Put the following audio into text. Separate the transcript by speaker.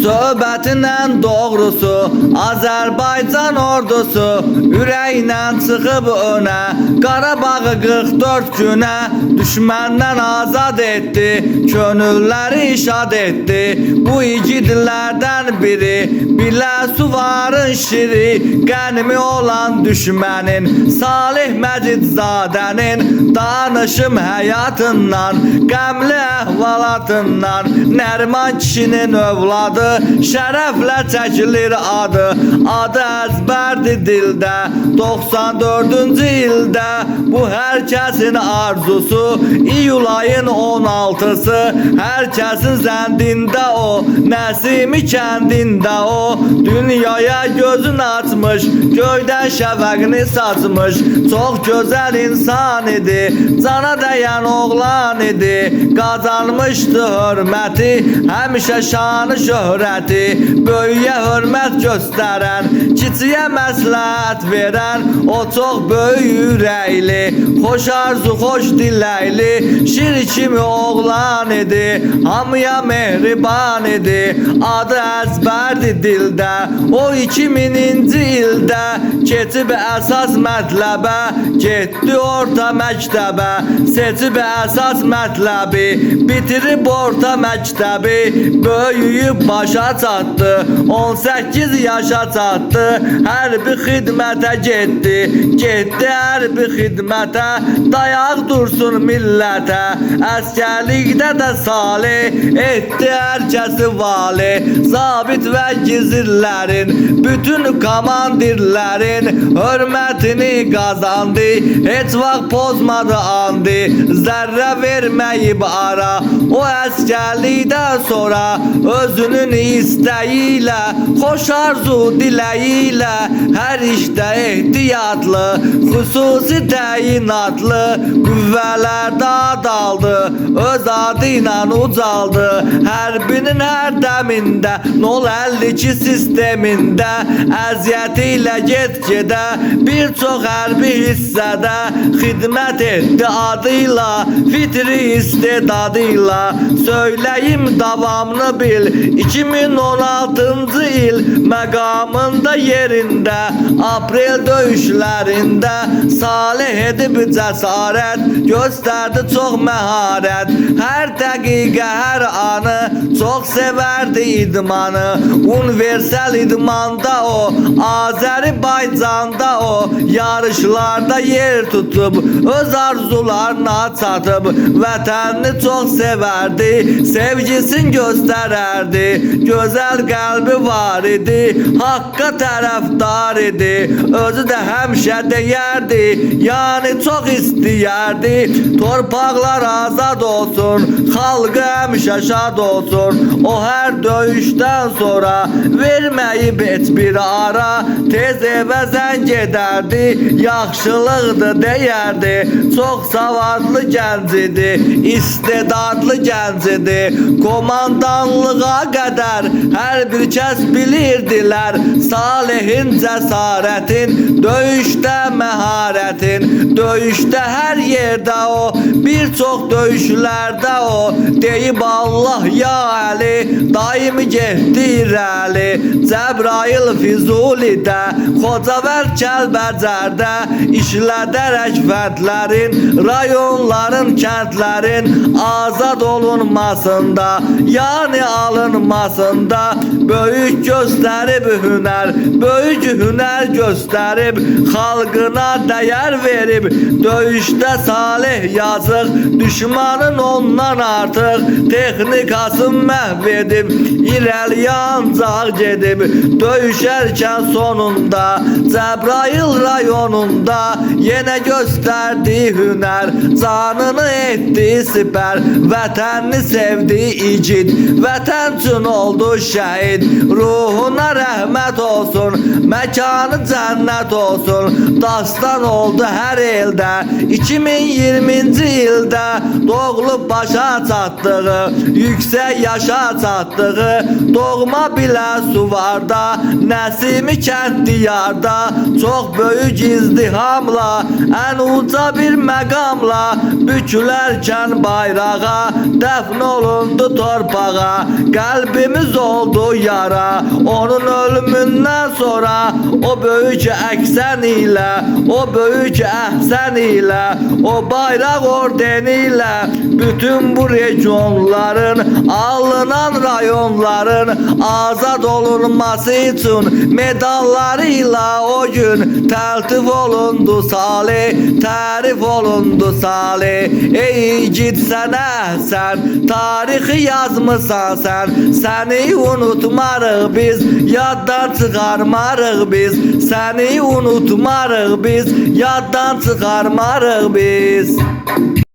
Speaker 1: Söhbətindən doğrusu Azərbaycan ordusu ürəklə çıxıb önə, Qarabağı 44 günə düşməndən azad etdi, könülləri işad etdi. Bu igidlərdən biri Biləsuvarın şiri, qənimi olan düşmənin Salih Məcidzadənin danışım həyatından, qəmli əhvalatından. Nəriman kişinin övladı şərəflə çəkilir adı, adı əzbərdir dildə. 94-cü ildə bu hər kəsin arzusu, iyul ayın 16-sı hər kəsin zəndində o, Nəsimi kəndində o. Dünyaya gözün açmış, göydən şəfəqini saçmış, çox gözəl insan idi, cana dəyən oğlan idi. Qazanmışdı hörməti, həmişə şanı şöhrəti, böyüyə hörmət göstərən, kiçiyə məsləhət verən, o çox böyük ürəkli, xoş arzu, xoş diləkli, şir kimi oğlan idi, hamıya mehriban idi. Adı əzbərdi dildə, o 2000-ci ildə keçib əsas mətləbə, getdi orta məktəbə, seçib əsas mətləbi, bitirib orta məktəbi, böyüyüb başa çatdı, 18 yaşa çatdı, hərbi xidmətə getdi, getdi hərbi xidmətə, dayaq dursun millətə, əskərlikdə də salih, etdi hər kəsi vali, zabit və gizirlərin, bütün komandirlərin hörmətini qazandı, heç vaxt pozmadı andı, zərrə verməyib ara. O əskərlikdən sonra özünün istəyi ilə, xoş arzu diləyi ilə, hər işdə ehtiyatlı, xüsusi təyinatlı, qüvvələrdə adaldı, öz adı ilə ucaldı. Hərbinin hər dəmində, 052 sistemində, əziyyəti ilə get-gedə, bir çox hərbi hissədə xidmət etdi adıyla, fitri istedadıyla. Söyləyim davamını bil, 2016-cı il məqamında yerində, aprel döyüşlərində Salih edib cəsarət, göstərdi çox məharət, hər dəqiqə, hər anı çox sevərdi idmanı. Universal idmanda o, Azərbaycanda o, yarışlarda yer tutub, öz arzularına çatıb, vətənini çox sevərdi, sevgisini göstərərdi, gözəl qəlbi var idi, haqqa tərəfdar idi, özü də həmişə deyərdi, yəni çox istəyərdi, torpaqlar azad olsun, xalqı həmişə şad olsun. O hər döyüşdən sonra verməyib heç bir ara, tez evə zəng edərdi, yaxşılıqdır deyərdi, çox savadlı gənc idi, istedadlı gənc idi, komandanlığa qədər hər bir kəs bilirdilər Salihin cəsarətin, döyüşdə məharətin, döyüşdə hər yerdə o, bir çox döyüşlərdə o, deyib Allah ya Əli, daimi getdi irəli. Cəbrayıl Füzulidə, Xocavənd Kəlbəcərdə işlədərək fəndlərin, rayonların, kəndlərin azad olunmasında, yəni alınmasında böyük göstərib hünər, böyük hünər göstərib, xalqına dəyər verib, döyüşdə Salih yazıq, düşmanın ondan artıq texnikasını məhv edib, irəliyə ancaq gedib, döyüşərkən sonunda Cəbrayıl rayonunda yenə göstərdi hünər, canını etdi sipər, vətənini sevdi igid, vətən üçün oldu şəhid, ruhuna rəhmət olsun, məkanı cənnət olsun, dastan oldu hər eldə, 2020-ci ildə doğulub başa çatdığı, yüksək yaşa çatdığı, doğma Biləsuvarda, Nəsimi kənd diyarda, çox böyük izdihamla, ən uca bir məqamla, bükülərkən bayrağa, dəfn olundu torpağa, qəlbimi Yerimiz oldu yara. Onun ölümünden sonra o böyük eksen ile, o böyük ehsen ile, o bayrak ordeniyle bütün bu regionların, alınan rayonların azad olunması için medallarıyla o gün teltif olundu Salih, tarif olundu Salih. Ey gitsene sen, tarihi yazmısan sen, seni unutmarıq biz, yaddan çıkarmarıq biz, seni unutmarıq biz, yaddan çıkarmarıq biz.